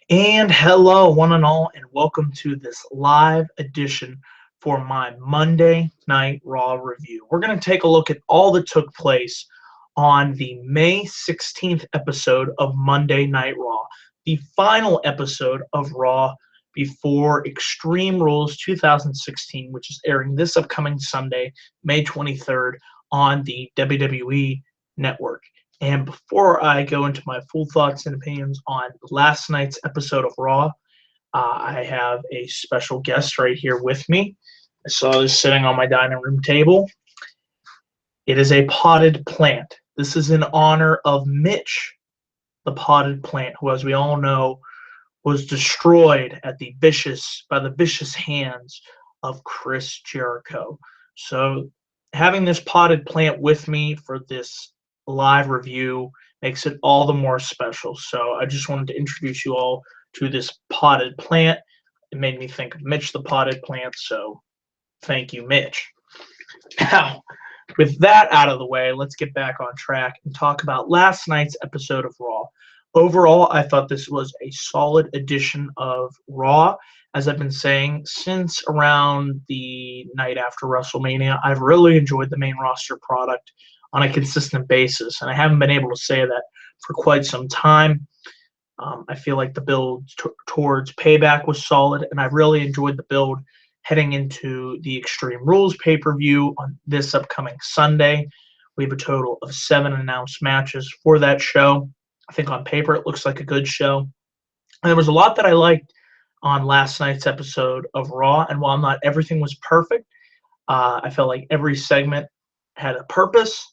And hello, one and all, and welcome to this live edition for my Monday Night Raw review. We're going to take a look at all that took place on the May 16th episode of Monday Night Raw, the final episode of Raw before Extreme Rules 2016, which is airing this upcoming Sunday, May 23rd, on the WWE Network. And before I go into my full thoughts and opinions on last night's episode of Raw, I have a special guest right here with me. I saw this sitting on my dining room table. It is a potted plant. This is in honor of Mitch, the potted plant, who, as we all know, was destroyed by the vicious hands of Chris Jericho. So having this potted plant with me for this live review makes it all the more special. So I just wanted to introduce you all to this potted plant. It made me think of Mitch the potted plant, so thank you, Mitch. Now, with that out of the way, let's get back on track and talk about last night's episode of Raw. Overall, I thought this was a solid edition of Raw. As I've been saying since around the night after WrestleMania, I've really enjoyed the main roster product on a consistent basis, and I haven't been able to say that for quite some time. I feel like the build towards Payback was solid, and I really enjoyed the build heading into the Extreme Rules pay-per-view on this upcoming Sunday. We have a total of 7 announced matches for that show. I think on paper it looks like a good show. And there was a lot that I liked on last night's episode of Raw, and while not everything was perfect, I felt like every segment had a purpose.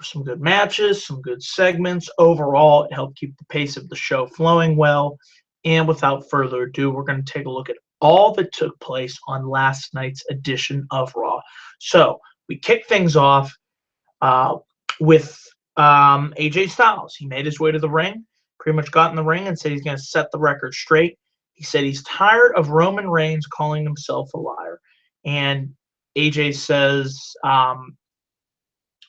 Some good matches, some good segments. Overall, it helped keep the pace of the show flowing well. And without further ado, we're going to take a look at all that took place on last night's edition of Raw. So we kick things off with AJ Styles. He made his way to the ring, pretty much got in the ring and said he's going to set the record straight. He said he's tired of Roman Reigns calling himself a liar. And AJ says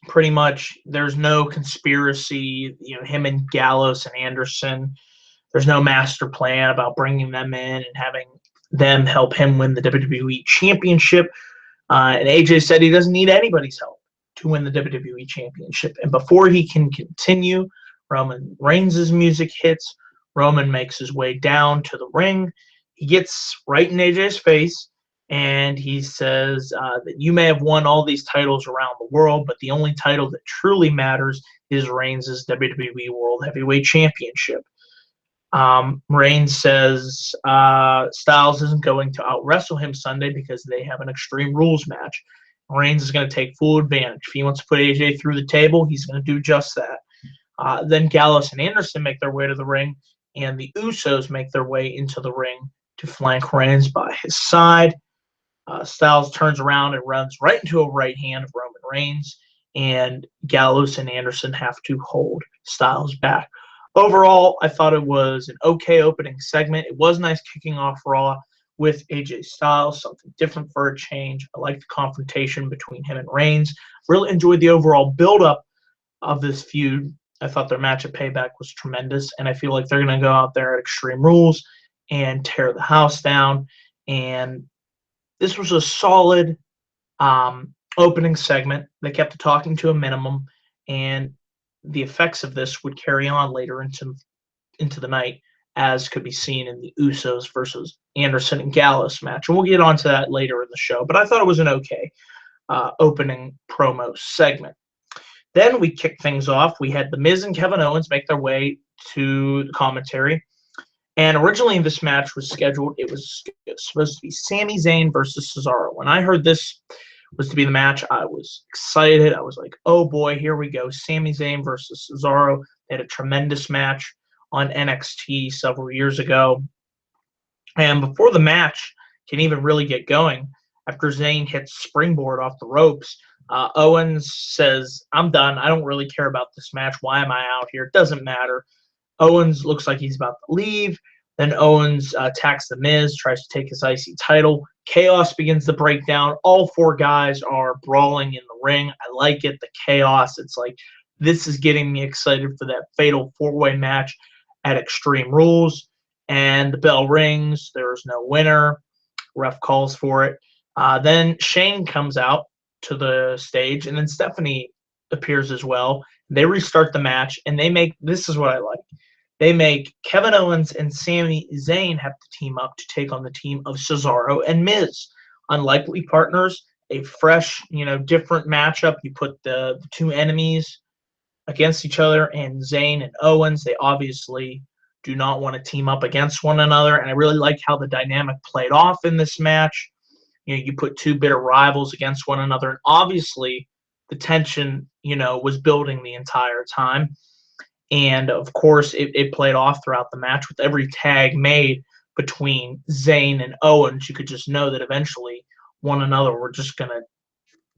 pretty much there's no conspiracy, him and Gallows and Anderson. There's no master plan about bringing them in and having them help him win the WWE Championship. And AJ said he doesn't need anybody's help to win the WWE Championship. And before he can continue, Roman Reigns' music hits. Roman makes his way down to the ring. He gets right in AJ's face, and he says that you may have won all these titles around the world, but the only title that truly matters is Reigns' WWE World Heavyweight Championship. Reigns says Styles isn't going to out-wrestle him Sunday because they have an Extreme Rules match. Reigns is going to take full advantage. If he wants to put AJ through the table, he's going to do just that. Then Gallows and Anderson make their way to the ring, and the Usos make their way into the ring to flank Reigns by his side. Styles turns around and runs right into a right hand of Roman Reigns, and Gallows and Anderson have to hold Styles back. Overall, I thought it was an okay opening segment. It was nice kicking off Raw with AJ Styles, something different for a change. I liked the confrontation between him and Reigns. Really enjoyed the overall build-up of this feud. I thought their match at Payback was tremendous, and I feel like they're going to go out there at Extreme Rules and tear the house down. And this was a solid opening segment. They kept the talking to a minimum, and the effects of this would carry on later into the night, as could be seen in the Usos versus Anderson and Gallows match. And we'll get onto that later in the show, but I thought it was an okay opening promo segment. Then we kicked things off. We had The Miz and Kevin Owens make their way to the commentary. And originally this match was scheduled, it was supposed to be Sami Zayn versus Cesaro. When I heard this was to be the match, I was excited. I was like, oh boy, here we go. Sami Zayn versus Cesaro. They had a tremendous match on NXT several years ago. And before the match can even really get going, after Zayn hits springboard off the ropes, Owens says, I'm done. I don't really care about this match. Why am I out here? It doesn't matter. Owens looks like he's about to leave. Then Owens attacks The Miz, tries to take his IC title. Chaos begins to break down. All four guys are brawling in the ring. I like it, the chaos. It's like this is getting me excited for that fatal four-way match at Extreme Rules. and the bell rings. There is no winner. Ref calls for it. Then Shane comes out to the stage, and then Stephanie appears as well. They restart the match, and they make, this is what I like. They make Kevin Owens and Sami Zayn have to team up to take on the team of Cesaro and Miz. Unlikely partners, a fresh, different matchup. You put the two enemies against each other, and Zayn and Owens, they obviously do not want to team up against one another, and I really like how the dynamic played off in this match. You put two bitter rivals against one another, and obviously the tension, was building the entire time. And of course, it played off throughout the match with every tag made between Zayn and Owens. You could just know that eventually one another were just going to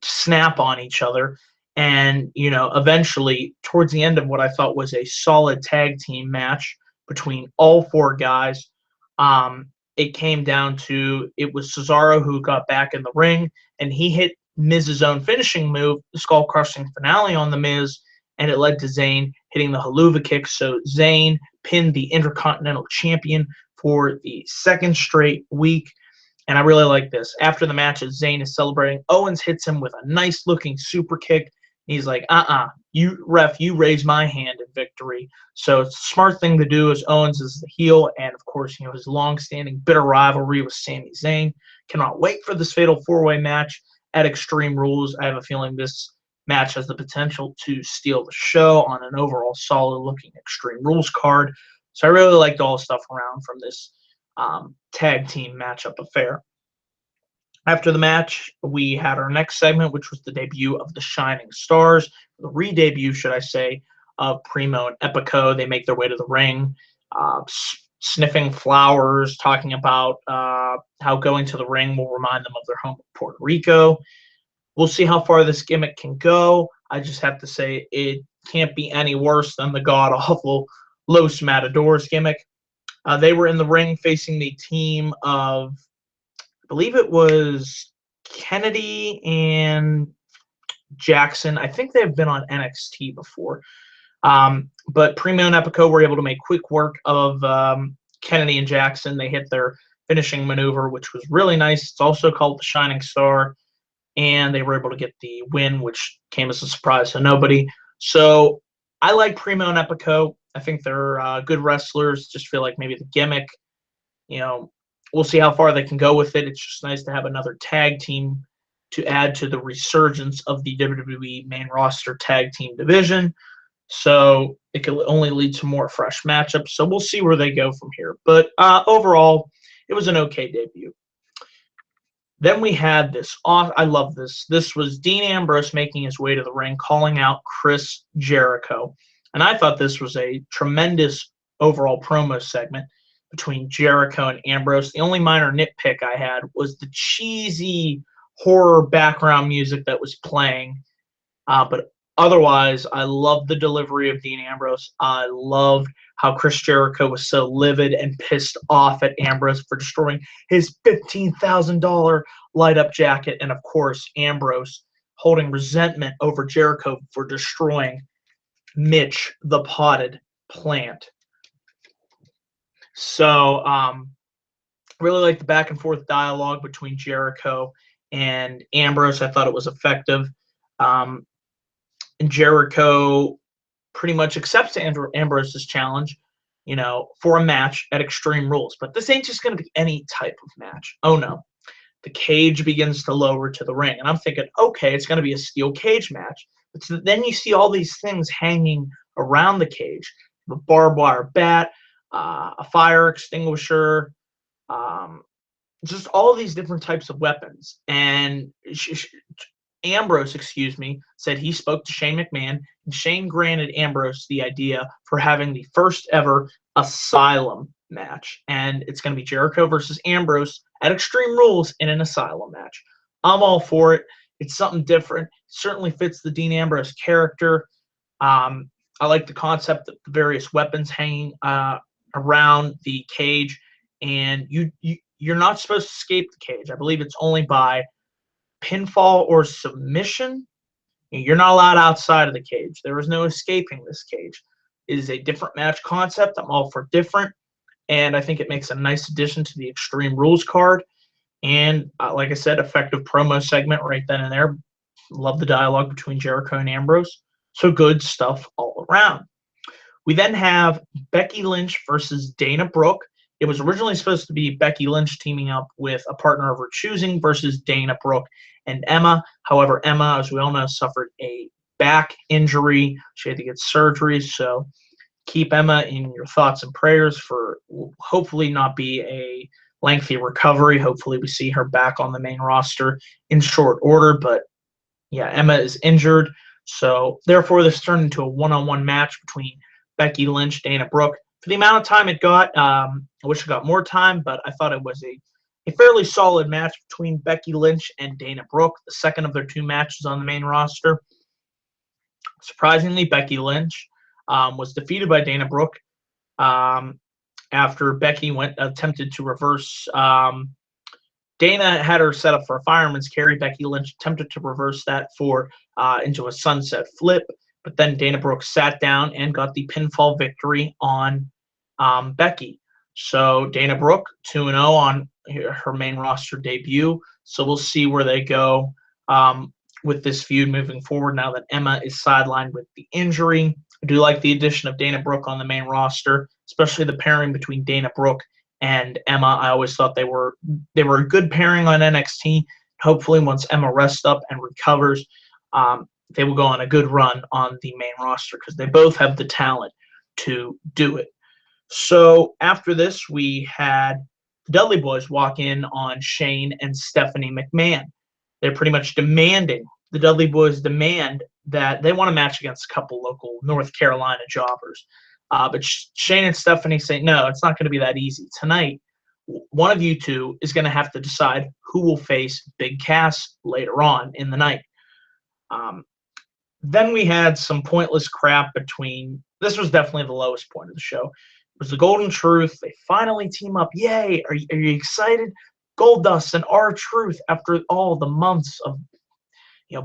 snap on each other. And, eventually, towards the end of what I thought was a solid tag team match between all four guys, it came down to, it was Cesaro who got back in the ring, and he hit Miz's own finishing move, the skull-crushing finale on The Miz, and it led to Zayn hitting the haluva kick. So Zayn pinned the Intercontinental Champion for the second straight week. And I really like this. After the match, as Zayn is celebrating, Owens hits him with a nice-looking super kick. He's like, you ref, you raise my hand in victory. So it's a smart thing to do, as Owens is the heel, and of course, his long-standing bitter rivalry with Sami Zayn. Cannot wait for this fatal four-way match at Extreme Rules. I have a feeling this match has the potential to steal the show on an overall solid-looking Extreme Rules card. So I really liked all the stuff around from this tag team matchup affair. After the match, we had our next segment, which was the debut of the Shining Stars, the re-debut, should I say, of Primo and Epico. They make their way to the ring, sniffing flowers, talking about how going to the ring will remind them of their home in Puerto Rico. We'll see how far this gimmick can go. I just have to say it can't be any worse than the god-awful Los Matadors gimmick. They were in the ring facing the team of, I believe it was Kennedy and Jackson. I think they've been on NXT before. But Primo and Epico were able to make quick work of Kennedy and Jackson. They hit their finishing maneuver, which was really nice. It's also called the Shining Star. And they were able to get the win, which came as a surprise to nobody. So I like Primo and Epico. I think they're good wrestlers. Just feel like maybe the gimmick, we'll see how far they can go with it. It's just nice to have another tag team to add to the resurgence of the WWE main roster tag team division. So it could only lead to more fresh matchups. So we'll see where they go from here. But overall, it was an okay debut. Then we had this. I love this. This was Dean Ambrose making his way to the ring, calling out Chris Jericho. And I thought this was a tremendous overall promo segment between Jericho and Ambrose. The only minor nitpick I had was the cheesy horror background music that was playing. But otherwise, I loved the delivery of Dean Ambrose. I loved how Chris Jericho was so livid and pissed off at Ambrose for destroying his $15,000 light-up jacket. And, of course, Ambrose holding resentment over Jericho for destroying Mitch the Potted Plant. So, really like the back and forth dialogue between Jericho and Ambrose. I thought it was effective. And Jericho pretty much accepts Ambrose's challenge, for a match at Extreme Rules. But this ain't just going to be any type of match. Oh, no. The cage begins to lower to the ring. And I'm thinking, okay, it's going to be a steel cage match. But then you see all these things hanging around the cage. The barbed wire bat, a fire extinguisher, just all these different types of weapons. And Ambrose, said he spoke to Shane McMahon, and Shane granted Ambrose the idea for having the first ever Asylum match. And it's going to be Jericho versus Ambrose at Extreme Rules in an Asylum match. I'm all for it. It's something different. It certainly fits the Dean Ambrose character. I like the concept of the various weapons hanging around the cage, and you're not supposed to escape the cage. I believe it's only by pinfall or submission. You're not allowed outside of the cage. There is no escaping this cage. It is a different match concept. I'm all for different. and I think it makes a nice addition to the Extreme Rules card. And like I said, effective promo segment right then and there. Love the dialogue between Jericho and Ambrose. So good stuff all around. We then have Becky Lynch versus Dana Brooke. It was originally supposed to be Becky Lynch teaming up with a partner of her choosing versus Dana Brooke and Emma. However, Emma, as we all know, suffered a back injury. She had to get surgery. So keep Emma in your thoughts and prayers for hopefully not be a lengthy recovery. Hopefully we see her back on the main roster in short order. But yeah, Emma is injured. So therefore, this turned into a one-on-one match between Becky Lynch, Dana Brooke. For the amount of time it got, I wish it got more time, but I thought it was a fairly solid match between Becky Lynch and Dana Brooke, the second of their two matches on the main roster. Surprisingly, Becky Lynch was defeated by Dana Brooke after Becky attempted to reverse. Dana had her set up for a fireman's carry. Becky Lynch attempted to reverse that into a sunset flip, but then Dana Brooke sat down and got the pinfall victory on Becky. So Dana Brooke 2-0 on her main roster debut. So we'll see where they go with this feud moving forward now that Emma is sidelined with the injury. I do like the addition of Dana Brooke on the main roster, especially the pairing between Dana Brooke and Emma. I always thought they were a good pairing on NXT. Hopefully, once Emma rests up and recovers, they will go on a good run on the main roster because they both have the talent to do it. So after this, we had the Dudley Boys walk in on Shane and Stephanie McMahon. They're pretty much demanding, the Dudley Boys demand that they want a match against a couple local North Carolina jobbers. But Shane and Stephanie say, no, it's not going to be that easy. Tonight, one of you two is going to have to decide who will face Big Cass later on in the night. Then we had some pointless crap between. This was definitely the lowest point of the show. It was the Golden Truth. They finally team up. Yay! Are you excited? Goldust and R-Truth, after all the months of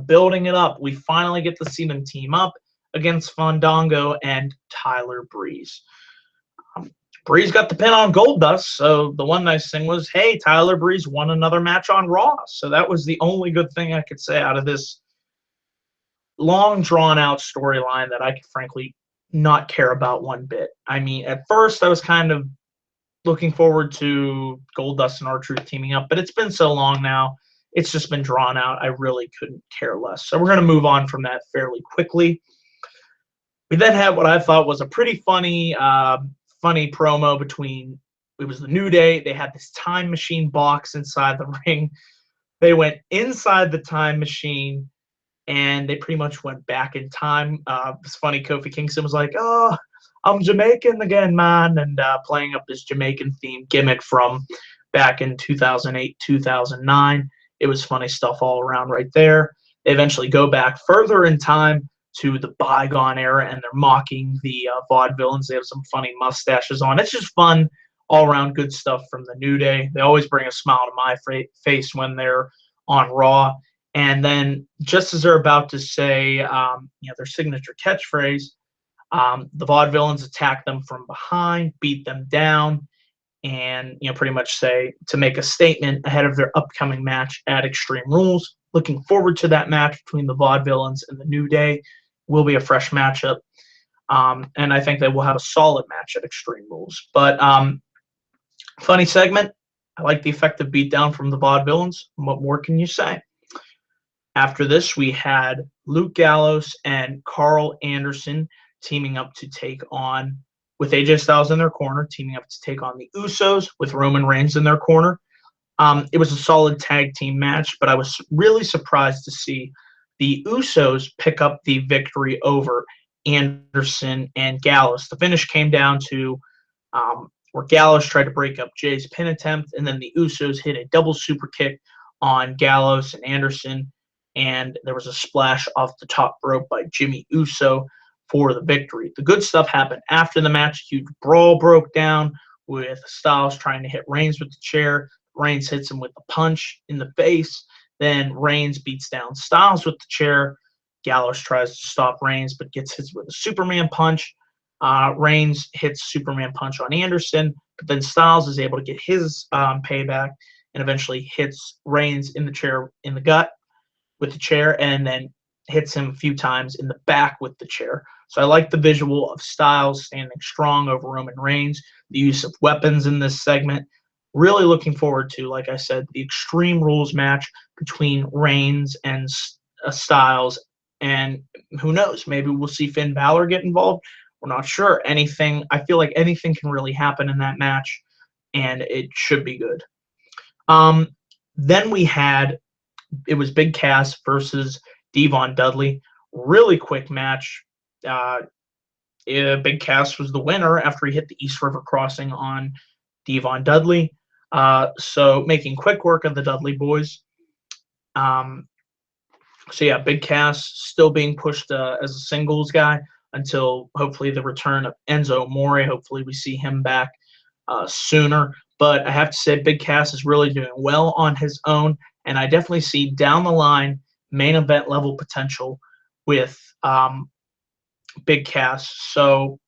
building it up, we finally get to see them team up against Fandango and Tyler Breeze. Breeze got the pin on Goldust, so the one nice thing was, hey, Tyler Breeze won another match on Raw. So that was the only good thing I could say out of this long, drawn-out storyline that I could frankly not care about one bit. I mean, at first I was kind of looking forward to Goldust and R-Truth teaming up, but it's been so long now. It's just been drawn out. I really couldn't care less. So we're going to move on from that fairly quickly. We then had what I thought was a pretty funny promo between, it was the New Day. They had this time machine box inside the ring. They went inside the time machine, and they pretty much went back in time. It's funny, Kofi Kingston was like, oh, I'm Jamaican again, man, and playing up this Jamaican-themed gimmick from back in 2008, 2009. It was funny stuff all around right there. They eventually go back further in time to the bygone era, and they're mocking the vaudevillains. They have some funny mustaches on. It's just fun, all-around good stuff from the New Day. They always bring a smile to my face when they're on Raw. And then just as they're about to say their signature catchphrase, the vaudevillains attack them from behind, beat them down, and pretty much say to make a statement ahead of their upcoming match at Extreme Rules. Looking forward to that match between the vaudevillains and the New Day. Will be a fresh matchup, and I think they will have a solid match at Extreme Rules. But funny segment. I like the effective beatdown from the vaudevillains. What more can you say? After this, we had Luke Gallows and Carl Anderson teaming up to take on, with AJ Styles in their corner, teaming up to take on the Usos with Roman Reigns in their corner. It was a solid tag team match, but I was really surprised to see the Usos pick up the victory over Anderson and Gallows. The finish came down to where Gallows tried to break up Jay's pin attempt, and then the Usos hit a double super kick on Gallows and Anderson, and there was a splash off the top rope by Jimmy Uso for the victory. The good stuff happened after the match. A huge brawl broke down with Styles trying to hit Reigns with the chair. Reigns hits him with a punch in the face. Then Reigns beats down Styles with the chair. Gallows tries to stop Reigns but gets hit with a Superman punch. Reigns hits Superman punch on Anderson, but then Styles is able to get his payback and eventually hits Reigns in the chair in the gut with the chair, and then hits him a few times in the back with the chair. So I like the visual of Styles standing strong over Roman Reigns, the use of weapons in this segment. Really looking forward to, like I said, the Extreme Rules match between Reigns and Styles. And who knows, maybe we'll see Finn Balor get involved. We're not sure. I feel like anything can really happen in that match, and it should be good. Then it was Big Cass versus Devon Dudley. Really quick match. Big Cass was the winner after he hit the East River Crossing on Devon Dudley. So making quick work of the Dudley boys. Big Cass still being pushed as a singles guy until hopefully the return of Enzo Amore. Hopefully we see him back sooner. But I have to say Big Cass is really doing well on his own, and I definitely see down the line main event level potential with Big Cass. So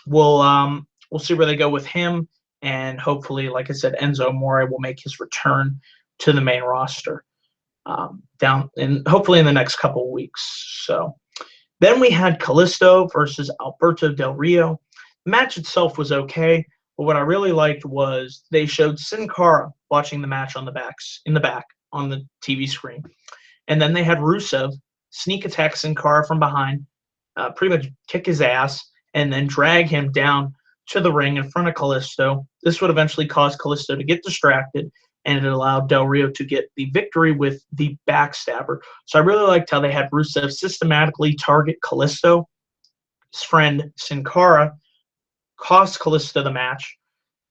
we'll see where they go with him, and hopefully, like I said, Enzo Amore will make his return to the main roster hopefully in the next couple of weeks. So then we had Callisto versus Alberto Del Rio. The match itself was okay, but what I really liked was they showed Sin Cara watching the match in the back on the TV screen. And then they had Rusev sneak attack Sin Cara from behind, pretty much kick his ass, and then drag him down to the ring in front of Callisto. This would eventually cause Callisto to get distracted, and it allowed Del Rio to get the victory with the backstabber. So I really liked how they had Rusev systematically target Callisto. His friend Sin Cara cost Callisto the match,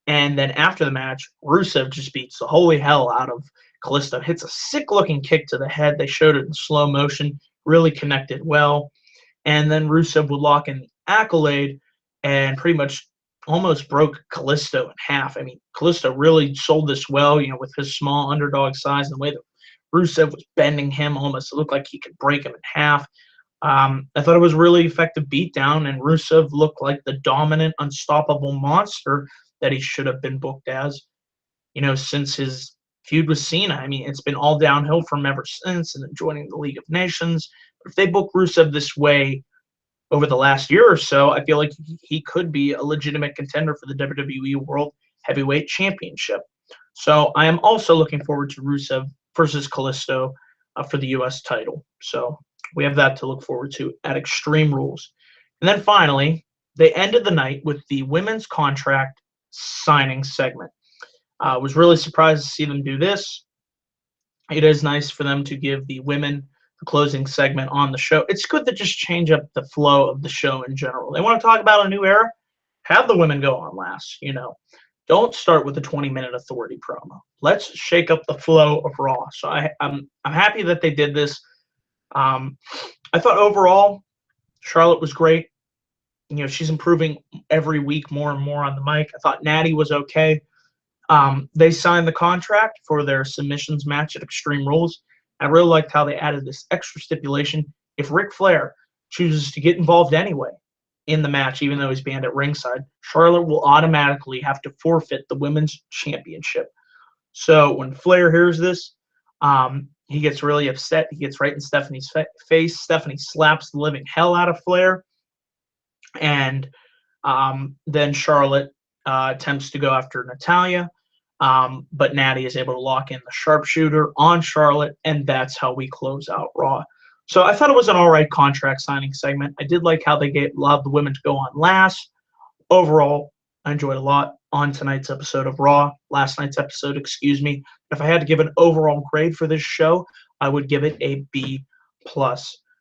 and then after the match, Rusev just beats the holy hell out of Callisto. Hits a sick-looking kick to the head. They showed it in slow motion, really connected well. And then Rusev would lock in the accolade and pretty much almost broke Callisto in half. I mean, Callisto really sold this well, with his small underdog size and the way that Rusev was bending him almost. It looked like he could break him in half. I thought it was a really effective beatdown, and Rusev looked like the dominant, unstoppable monster that he should have been booked as, since his feud with Cena. I mean, it's been all downhill from ever since, and then joining the League of Nations. But if they book Rusev this way over the last year or so, I feel like he could be a legitimate contender for the WWE World Heavyweight Championship. So I am also looking forward to Rusev versus Callisto for the U.S. title. So we have that to look forward to at Extreme Rules. And then finally, they ended the night with the women's contract signing segment. I was really surprised to see them do this. It is nice for them to give the women the closing segment on the show. It's good to just change up the flow of the show in general. They want to talk about a new era? Have the women go on last, Don't start with a 20-minute authority promo. Let's shake up the flow of Raw. So I'm happy that they did this. I thought overall, Charlotte was great. She's improving every week more and more on the mic. I thought Natty was okay. They signed the contract for their submissions match at Extreme Rules. I really liked how they added this extra stipulation. If Ric Flair chooses to get involved anyway in the match, even though he's banned at ringside, Charlotte will automatically have to forfeit the women's championship. So when Flair hears this, he gets really upset. He gets right in Stephanie's face. Stephanie slaps the living hell out of Flair. And then Charlotte attempts to go after Natalya. But Natty is able to lock in the sharpshooter on Charlotte, and that's how we close out Raw. So I thought it was an all right contract signing segment. I did like how they allowed the women to go on last. Overall, I enjoyed a lot on tonight's episode of Raw, last night's episode, excuse me. If I had to give an overall grade for this show, I would give it a B+.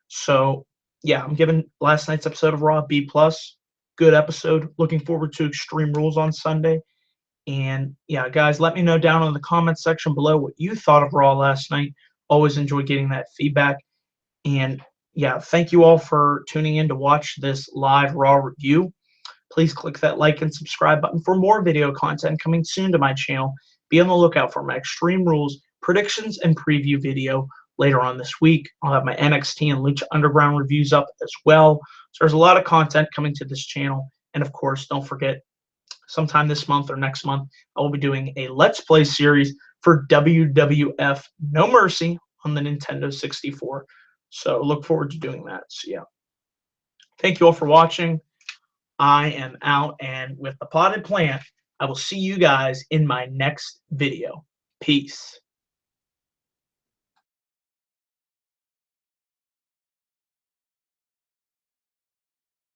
So, yeah, I'm giving last night's episode of Raw a B+. Good episode. Looking forward to Extreme Rules on Sunday. And yeah, guys, let me know down in the comments section below what you thought of Raw last night. Always enjoy getting that feedback. And yeah, thank you all for tuning in to watch this live Raw review. Please click that like and subscribe button for more video content coming soon to my channel. Be on the lookout for my Extreme Rules predictions and preview video later on this week. I'll have my NXT and Lucha Underground reviews up as well. So there's a lot of content coming to this channel. And of course, don't forget, sometime this month or next month, I will be doing a Let's Play series for WWF No Mercy on the Nintendo 64. So look forward to doing that. So yeah. Thank you all for watching. I am out, and with the potted plant, I will see you guys in my next video. Peace.